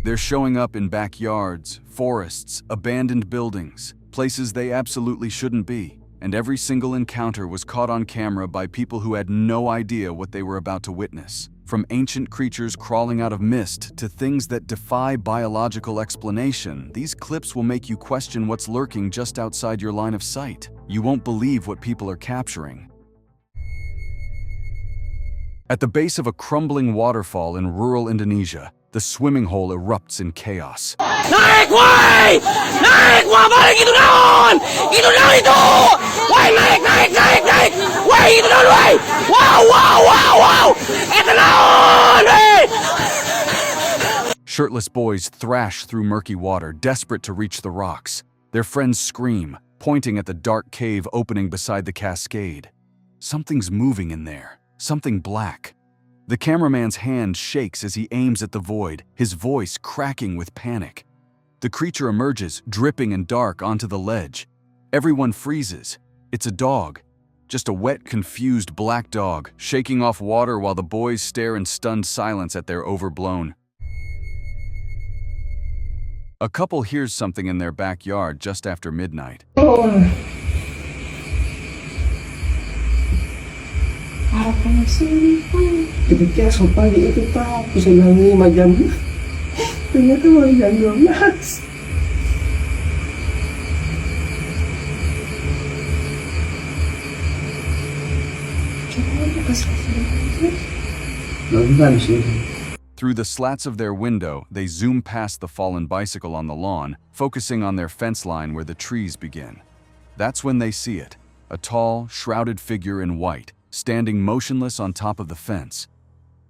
They're showing up in backyards, forests, abandoned buildings, places they absolutely shouldn't be. And every single encounter was caught on camera by people who had no idea what they were about to witness. From ancient creatures crawling out of mist to things that defy biological explanation, these clips will make you question what's lurking just outside your line of sight. You won't believe what people are capturing. At the base of a crumbling waterfall in rural Indonesia, the swimming hole erupts in chaos. Naik, woy! Naik, wah, balik itu naon! Itu naon itu! Woy, naik! Woy, itu naon, woy! Wow! Itu naon, woy! Shirtless boys thrash through murky water, desperate to reach the rocks. Their friends scream, pointing at the dark cave opening beside the cascade. Something's moving in there, something black. The cameraman's hand shakes as he aims at the void, his voice cracking with panic. The creature emerges, dripping and dark, onto the ledge. Everyone freezes. It's a dog. Just a wet, confused black dog, shaking off water while the boys stare in stunned silence at their overblown. A couple hears something in their backyard just after midnight. Ketika pagi itu tahu bisa bilang 5 jam, ternyata baru jam 12. Through the slats of their window, they zoom past the fallen bicycle on the lawn, focusing on their fence line where the trees begin. That's when they see it, a tall, shrouded figure in white, standing motionless on top of the fence.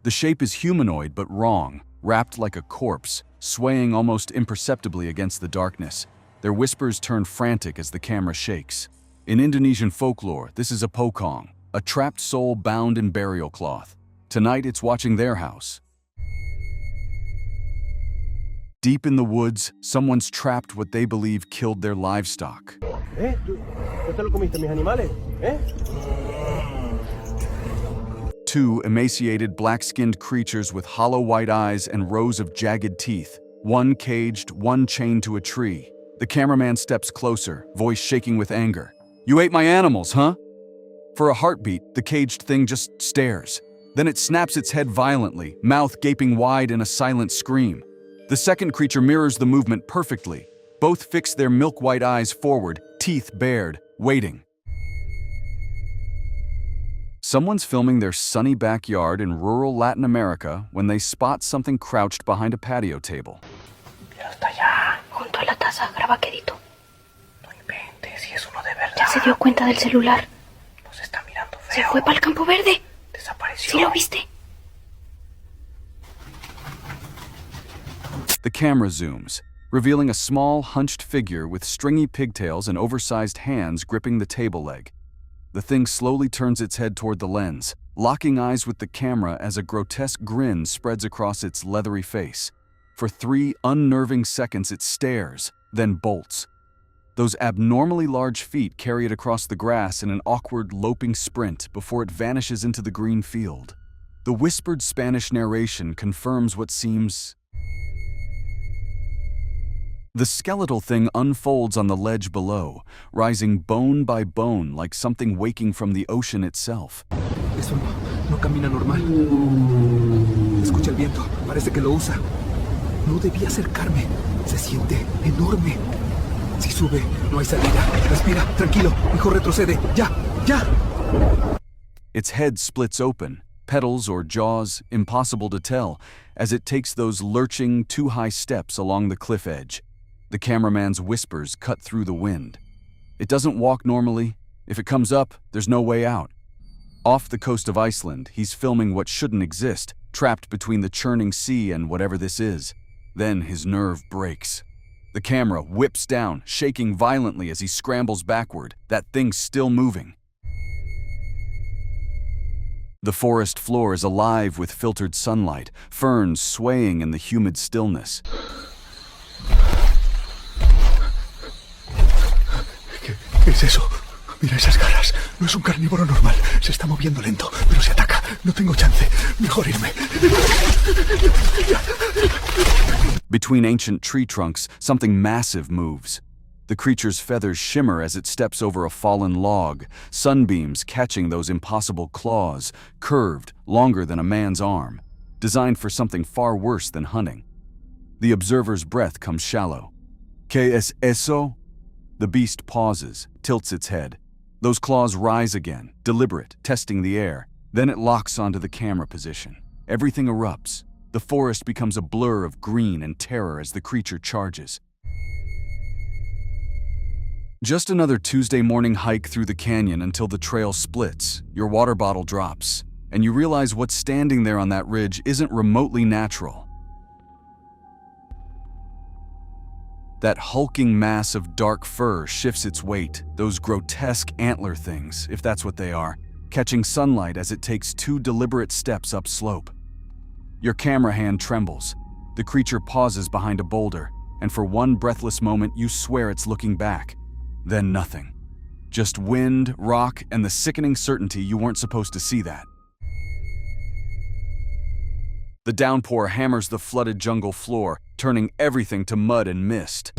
The shape is humanoid but wrong, wrapped like a corpse, swaying almost imperceptibly against the darkness. Their whispers turn frantic as the camera shakes. In Indonesian folklore, this is a pocong, a trapped soul bound in burial cloth. Tonight it's watching their house. Deep in the woods, someone's trapped what they believe killed their livestock. Two emaciated, black-skinned creatures with hollow white eyes and rows of jagged teeth, one caged, one chained to a tree. The cameraman steps closer, voice shaking with anger. "You ate my animals, huh?" For a heartbeat, the caged thing just stares. Then it snaps its head violently, mouth gaping wide in a silent scream. The second creature mirrors the movement perfectly. Both fix their milk-white eyes forward, teeth bared, waiting. Someone's filming their sunny backyard in rural Latin America when they spot something crouched behind a patio table. Ya está allá, junto a la taza, graba quedito. No inventes, si es uno de verdad. Ya se dio cuenta del celular. Nos está mirando feo. Se fue para el campo verde. Desapareció. ¿Sí lo viste? The camera zooms, revealing a small, hunched figure with stringy pigtails and oversized hands gripping the table leg. The thing slowly turns its head toward the lens, locking eyes with the camera as a grotesque grin spreads across its leathery face. For 3 unnerving seconds it stares, then bolts. Those abnormally large feet carry it across the grass in an awkward, loping sprint before it vanishes into the green field. The whispered Spanish narration confirms what seems... The skeletal thing unfolds on the ledge below, rising bone by bone like something waking from the ocean itself. Eso no camina normal. Escucha el viento, parece que lo usa. No debía acercarme, se siente enorme. Si sube, no hay salida. Respira, tranquilo, mejor retrocede. Ya. Its head splits open, petals or jaws impossible to tell, as it takes those lurching, too-high steps along the cliff edge. The cameraman's whispers cut through the wind. It doesn't walk normally. If it comes up, there's no way out. Off the coast of Iceland, he's filming what shouldn't exist, trapped between the churning sea and whatever this is. Then his nerve breaks. The camera whips down, shaking violently as he scrambles backward, that thing still moving. The forest floor is alive with filtered sunlight, ferns swaying in the humid stillness. ¿Qué es eso? Mira esas garras. No es un carnívoro normal. Se está moviendo lento, pero se ataca. No tengo chance. Mejor irme. Between ancient tree trunks, something massive moves. The creature's feathers shimmer as it steps over a fallen log, sunbeams catching those impossible claws, curved, longer than a man's arm, designed for something far worse than hunting. The observer's breath comes shallow. ¿Qué es eso? The beast pauses, tilts its head. Those claws rise again, deliberate, testing the air. Then it locks onto the camera position. Everything erupts. The forest becomes a blur of green and terror as the creature charges. Just another Tuesday morning hike through the canyon until the trail splits, your water bottle drops, and you realize what's standing there on that ridge isn't remotely natural. That hulking mass of dark fur shifts its weight, those grotesque antler things, if that's what they are, catching sunlight as it takes 2 deliberate steps upslope. Your camera hand trembles. The creature pauses behind a boulder, and for one breathless moment you swear it's looking back. Then nothing. Just wind, rock, and the sickening certainty you weren't supposed to see that. The downpour hammers the flooded jungle floor, turning everything to mud and mist.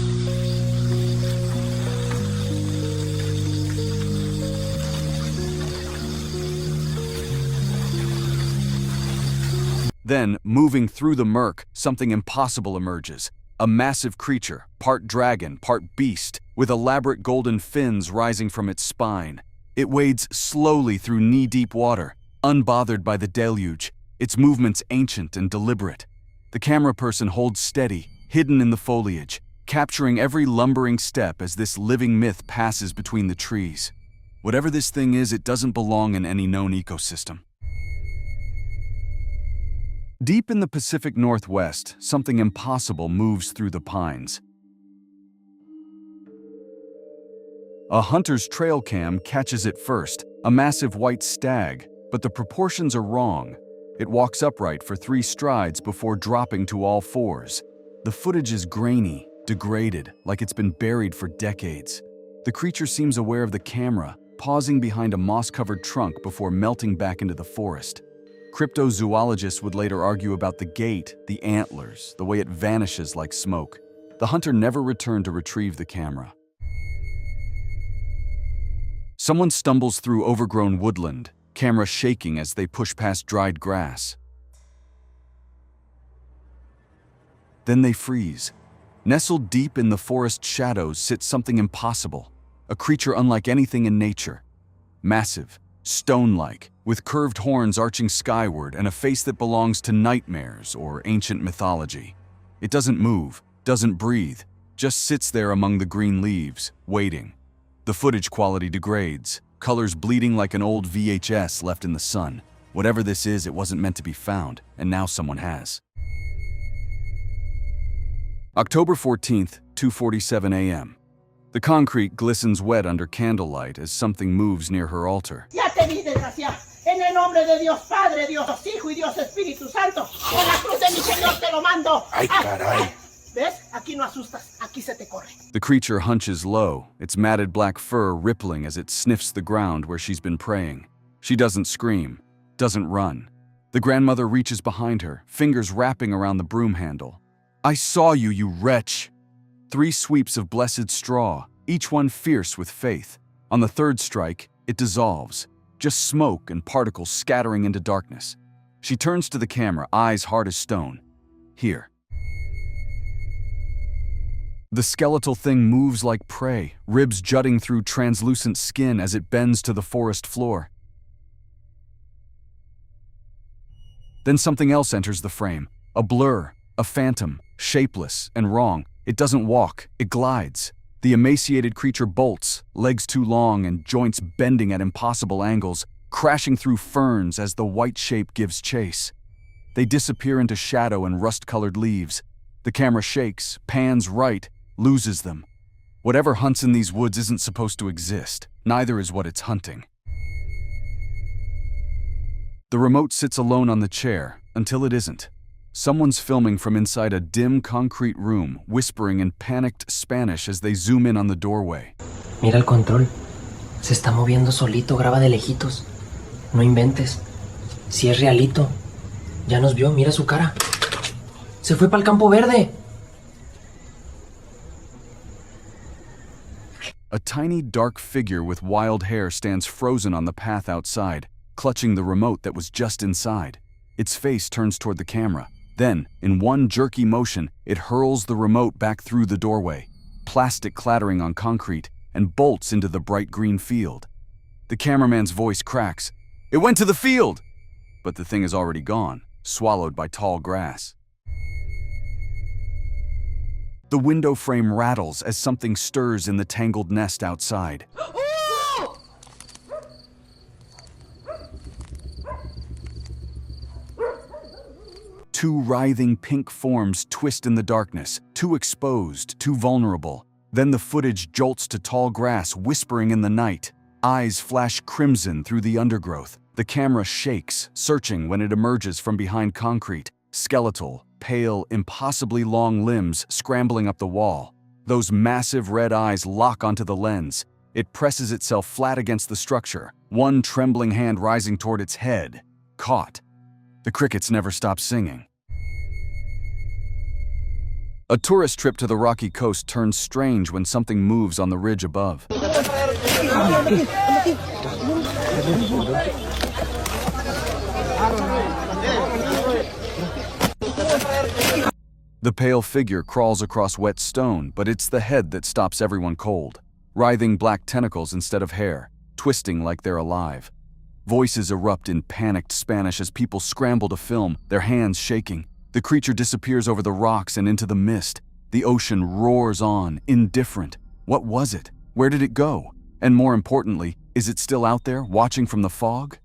Then, moving through the murk, something impossible emerges. A massive creature, part dragon, part beast, with elaborate golden fins rising from its spine. It wades slowly through knee-deep water, unbothered by the deluge, its movements ancient and deliberate. The camera person holds steady, hidden in the foliage, capturing every lumbering step as this living myth passes between the trees. Whatever this thing is, it doesn't belong in any known ecosystem. Deep in the Pacific Northwest, something impossible moves through the pines. A hunter's trail cam catches it first, a massive white stag, but the proportions are wrong. It walks upright for 3 strides before dropping to all 4s. The footage is grainy, degraded, like it's been buried for decades. The creature seems aware of the camera, pausing behind a moss-covered trunk before melting back into the forest. Cryptozoologists would later argue about the gait, the antlers, the way it vanishes like smoke. The hunter never returned to retrieve the camera. Someone stumbles through overgrown woodland, camera shaking as they push past dried grass. Then they freeze. Nestled deep in the forest shadows sits something impossible, a creature unlike anything in nature. Massive, stone-like, with curved horns arching skyward and a face that belongs to nightmares or ancient mythology. It doesn't move, doesn't breathe, just sits there among the green leaves, waiting. The footage quality degrades, colors bleeding like an old VHS left in the sun. Whatever this is, it wasn't meant to be found, and now someone has. October 14th, 2:47 a.m. The concrete glistens wet under candlelight as something moves near her altar. Ya te vi, desgraciado. En el nombre de Dios Padre, Dios Hijo y Dios Espíritu Santo. En la cruz de mi Señor te lo mando. Ay, caray. ¿Ves? Aquí no asustas, aquí se te corre. The creature hunches low, its matted black fur rippling as it sniffs the ground where she's been praying. She doesn't scream, doesn't run. The grandmother reaches behind her, fingers wrapping around the broom handle. I saw you, you wretch! 3 sweeps of blessed straw, each one fierce with faith. On the 3rd strike, it dissolves, just smoke and particles scattering into darkness. She turns to the camera, eyes hard as stone. Here. The skeletal thing moves like prey, ribs jutting through translucent skin as it bends to the forest floor. Then something else enters the frame, a blur, a phantom, shapeless and wrong. It doesn't walk, it glides. The emaciated creature bolts, legs too long and joints bending at impossible angles, crashing through ferns as the white shape gives chase. They disappear into shadow and rust-colored leaves. The camera shakes, pans right, loses them. Whatever hunts in these woods isn't supposed to exist. Neither is what it's hunting. The remote sits alone on the chair, until it isn't. Someone's filming from inside a dim concrete room, whispering in panicked Spanish as they zoom in on the doorway. Mira el control. Se está moviendo solito, graba de lejitos. No inventes. Si es realito. Ya nos vio, mira su cara. Se fue para el campo verde. A tiny dark figure with wild hair stands frozen on the path outside, clutching the remote that was just inside. Its face turns toward the camera. Then, in one jerky motion, it hurls the remote back through the doorway, plastic clattering on concrete, and bolts into the bright green field. The cameraman's voice cracks. "It went to the field!" But the thing is already gone, swallowed by tall grass. The window frame rattles as something stirs in the tangled nest outside. Two writhing pink forms twist in the darkness, too exposed, too vulnerable. Then the footage jolts to tall grass whispering in the night. Eyes flash crimson through the undergrowth. The camera shakes, searching when it emerges from behind concrete. Skeletal, pale, impossibly long limbs scrambling up the wall. Those massive red eyes lock onto the lens. It presses itself flat against the structure, one trembling hand rising toward its head. Caught. The crickets never stop singing. A tourist trip to the rocky coast turns strange when something moves on the ridge above. The pale figure crawls across wet stone, but it's the head that stops everyone cold. Writhing black tentacles instead of hair, twisting like they're alive. Voices erupt in panicked Spanish as people scramble to film, their hands shaking. The creature disappears over the rocks and into the mist. The ocean roars on, indifferent. What was it? Where did it go? And more importantly, is it still out there, watching from the fog?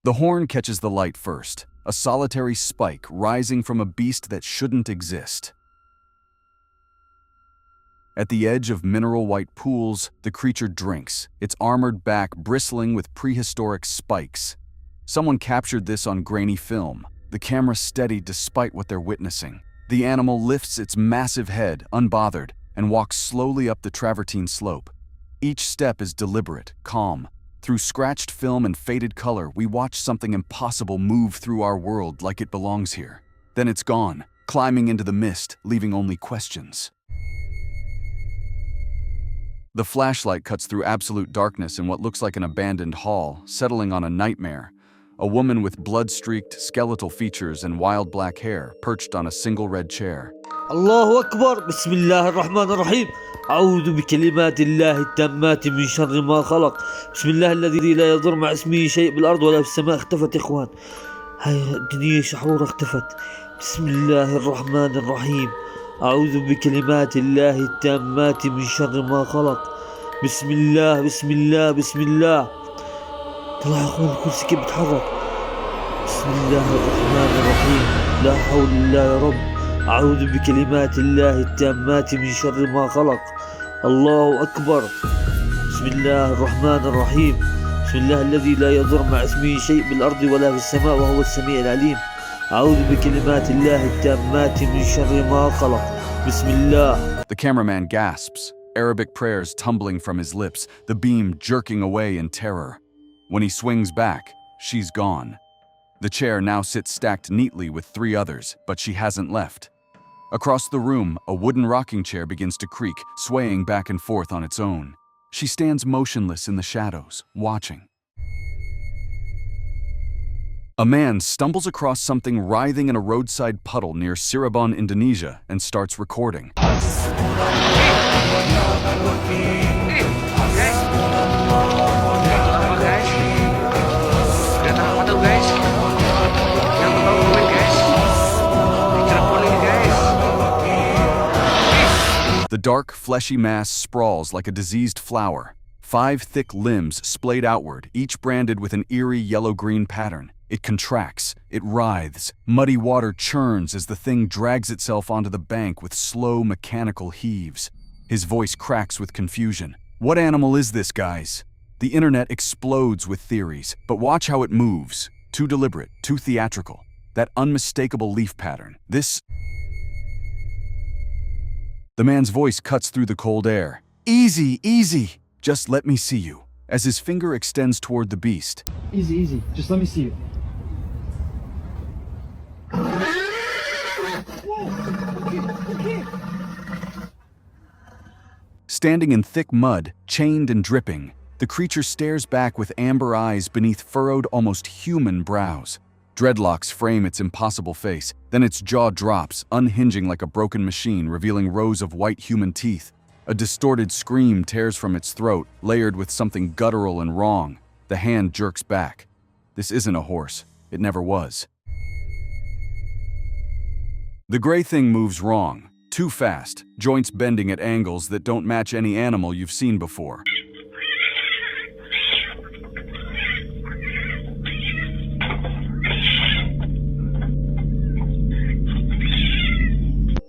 The horn catches the light first, a solitary spike rising from a beast that shouldn't exist. At the edge of mineral white pools, the creature drinks, its armored back bristling with prehistoric spikes. Someone captured this on grainy film, the camera steady despite what they're witnessing. The animal lifts its massive head, unbothered, and walks slowly up the travertine slope. Each step is deliberate, calm. Through scratched film and faded color, we watch something impossible move through our world like it belongs here. Then it's gone, climbing into the mist, leaving only questions. The flashlight cuts through absolute darkness in what looks like an abandoned hall, settling on a nightmare. A woman with blood-streaked, skeletal features and wild black hair perched on a single red chair. الله أكبر بسم الله الرحمن الرحيم أعوذ بكلمات الله التامات من شر ما خلق بسم الله الذي لا يضر مع اسمه شيء بالأرض ولا في السماء. اختفت يا إخوان، هاي الدنيا شحورة اختفت. بسم الله الرحمن الرحيم أعوذ بكلمات الله التامات من شر ما خلق بسم الله بسم الله بسم الله. طلع يا إخوان الكرسي كيف بيتحرك. بسم الله الرحمن الرحيم لا حول الله يا رب أعوذ بكلمات الله التامات من شر ما خلق. الله أكبر بسم الله الرحمن الرحيم بسم الله الذي لا يضر مع اسمه شيء بالأرض ولا في السماء وهو السميع العليم. أعوذ بكلمات الله التامات من شر ما خلق بسم الله. The cameraman gasps, Arabic prayers tumbling from his lips, the beam jerking away in terror. When he swings back, she's gone. The chair now sits stacked neatly with three others, but she hasn't left. Across the room, a wooden rocking chair begins to creak, swaying back and forth on its own. She stands motionless in the shadows, watching. A man stumbles across something writhing in a roadside puddle near Cirebon, Indonesia, and starts recording. The dark, fleshy mass sprawls like a diseased flower. 5 thick limbs splayed outward, each branded with an eerie yellow-green pattern. It contracts, it writhes, muddy water churns as the thing drags itself onto the bank with slow, mechanical heaves. His voice cracks with confusion. What animal is this, guys? The internet explodes with theories, but watch how it moves. Too deliberate, too theatrical. That unmistakable leaf pattern. The man's voice cuts through the cold air. Easy, easy! Just let me see you. As his finger extends toward the beast. Easy, easy. Just let me see you. Standing in thick mud, chained and dripping, the creature stares back with amber eyes beneath furrowed, almost human brows. Dreadlocks frame its impossible face, then its jaw drops, unhinging like a broken machine, revealing rows of white human teeth. A distorted scream tears from its throat, layered with something guttural and wrong. The hand jerks back. This isn't a horse. It never was. The gray thing moves wrong, too fast, joints bending at angles that don't match any animal you've seen before.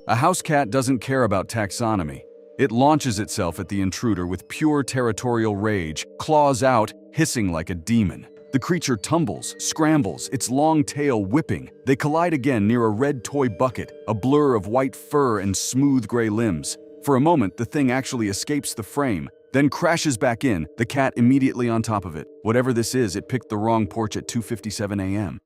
A house cat doesn't care about taxonomy. It launches itself at the intruder with pure territorial rage, claws out, hissing like a demon. The creature tumbles, scrambles, its long tail whipping. They collide again near a red toy bucket, a blur of white fur and smooth gray limbs. For a moment, the thing actually escapes the frame, then crashes back in, the cat immediately on top of it. Whatever this is, it picked the wrong porch at 2:57 a.m.